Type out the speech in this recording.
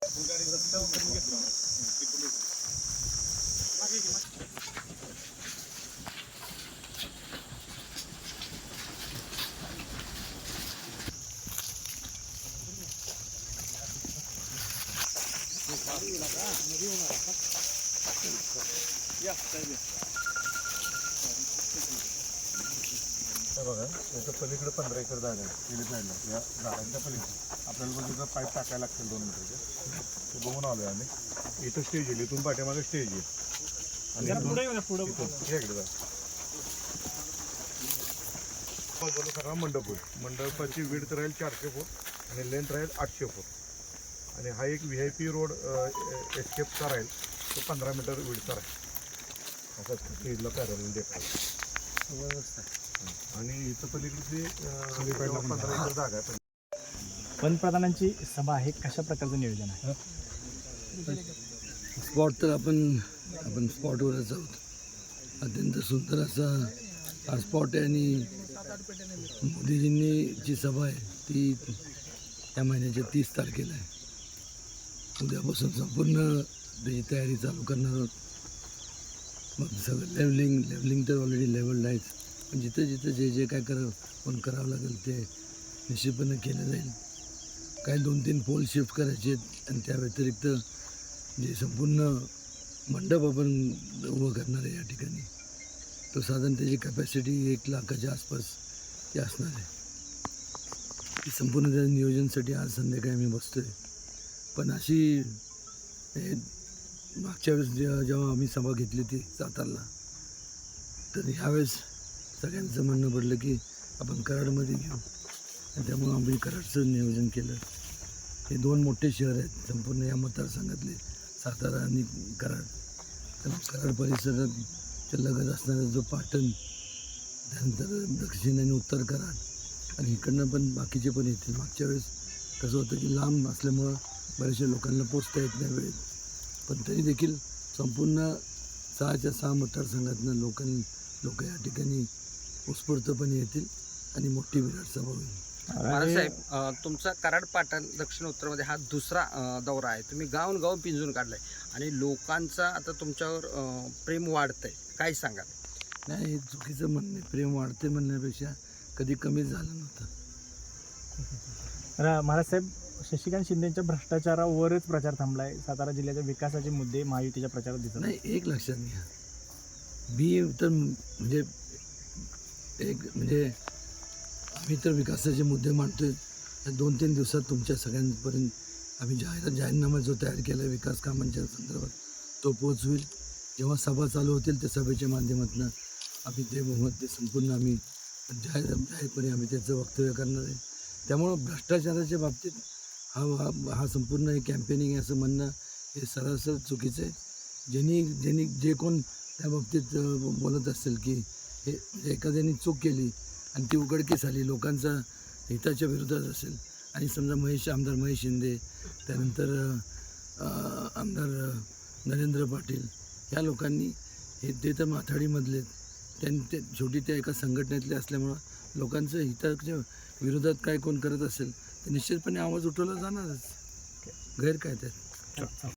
बघा याच्या पलीकडे 15 एकर जागा आहे गेली साईडला. या झाडांच्या पलीकडे आपल्याला बघितलं पाईप टाकायला लागतील 2 मीटरचे. ते बघून आलोय आम्ही. इथं स्टेज येईल, इथून पाठीमागे स्टेज येईल आणि बाजूला सगळा मंडप होईल. मंडपाची विड्थ राहील 400 फूट आणि लेंथ राहील 800 फूट आणि हा एक VIP रोड एस्केपचा राहील, तो 15 मीटर विड्थचा राहील. असा स्टेजला पॅरलल देखायला व्यवस्था. आणि इथं पलीकडची 15 एकर जागा आहे. पंतप्रधानांची सभा आहे, कशा प्रकारचं नियोजन आहे? स्पॉट तर आपण स्पॉटवरच आहोत. अत्यंत सुंदर असा हा स्पॉट आहे आणि मोदीजींनी जी सभा आहे ती या महिन्याच्या 30 तारखेला आहे. उद्यापासून संपूर्ण त्याची तयारी चालू करणार आहोत. मग सगळं लेवलिंग तर ऑलरेडी लेवल्ड आहेच, पण जिथं जिथं जे काय करावं लागेल ते निश्चितपणे केलं जाईल. काही 2-3 पोल शिफ्ट करायचे आहेत आणि त्या व्यतिरिक्त जे संपूर्ण मंडप आपण उभं करणार आहे या ठिकाणी, तो साधारण त्याची कॅपॅसिटी 1 लाखाच्या आसपास ती असणार आहे. ती संपूर्ण त्या नियोजनासाठी आज संध्याकाळी आम्ही बसतो आहे. पण अशी मागच्या वेळेस जेव्हा आम्ही सभा घेतली ती सातारला, तर ह्यावेळेस सगळ्यांचं म्हणणं पडलं की आपण कराडमध्ये घेऊ आणि त्यामुळं आम्ही कराडचं नियोजन केलं. हे 2 मोठे शहर आहेत संपूर्ण या मतदारसंघातले, सातारा आणि कराड. तर कराड परिसराच्या लगत असणारा जो पाटण, त्यानंतर दक्षिण आणि उत्तर कराड आणि इकडनं पण बाकीचे पण येतील. मागच्या वेळेस कसं होतं की लांब असल्यामुळं बऱ्याचशा लोकांना पोचता येत नाही वेळेत, पण तरी देखील संपूर्ण 6च्या 6 मतदारसंघातनं लोक या ठिकाणी उत्स्फूर्तपणे येतील आणि मोठी विराट सभा होईल. साहेब, तुमचा कराड पाटण दक्षिण उत्तरमध्ये हा दुसरा दौरा आहे. तुम्ही गाव पिंजून काढलाय आणि लोकांचा आता तुमच्यावर प्रेम वाढतंय, काय सांगाल? नाही, हे चुकीचं म्हणणे. प्रेम वाढते म्हणण्यापेक्षा कधी कमीच झालं नव्हतं. महाराजसाहेब, शशिकांत शिंदेच्या भ्रष्टाचारावरच प्रचार थांबला आहे. सातारा जिल्ह्याच्या विकासाचे मुद्दे महायुतीच्या प्रचारात दिसत नाही. एक लक्षात घ्या, मी तर म्हणजे आम्ही तर विकासाचे मुद्दे मांडतोय. 2-3 दिवसात तुमच्या सगळ्यांपर्यंत आम्ही जाहीरनामा जो तयार केला आहे विकास कामांच्या संदर्भात तो पोचवेल. जेव्हा सभा चालू होतील त्या सभेच्या माध्यमातून आम्ही ते संपूर्ण आम्ही जाहीरपणे आम्ही त्याचं वक्तव्य करणार आहे. त्यामुळं भ्रष्टाचाराच्या बाबतीत हा संपूर्ण हे कॅम्पेनिंग असं म्हणणं हे सरासर चुकीचं आहे. ज्यांनी जे कोण त्या बाबतीत बोलत असेल की हे एखाद्याने चूक केली आणि ती उघडकीस आली, लोकांचा हिताच्या विरोधात असेल आणि समजा आमदार महेश शिंदे, त्यानंतर आमदार नरेंद्र पाटील, ह्या लोकांनी ते तर माथाडीमधले ते शेवटी त्या एका संघटनेतले असल्यामुळं लोकांचं हिताच्या विरोधात काय कोण करत असेल तर निश्चितपणे आवाज उठवला जाणारच. गैर काय त्यात.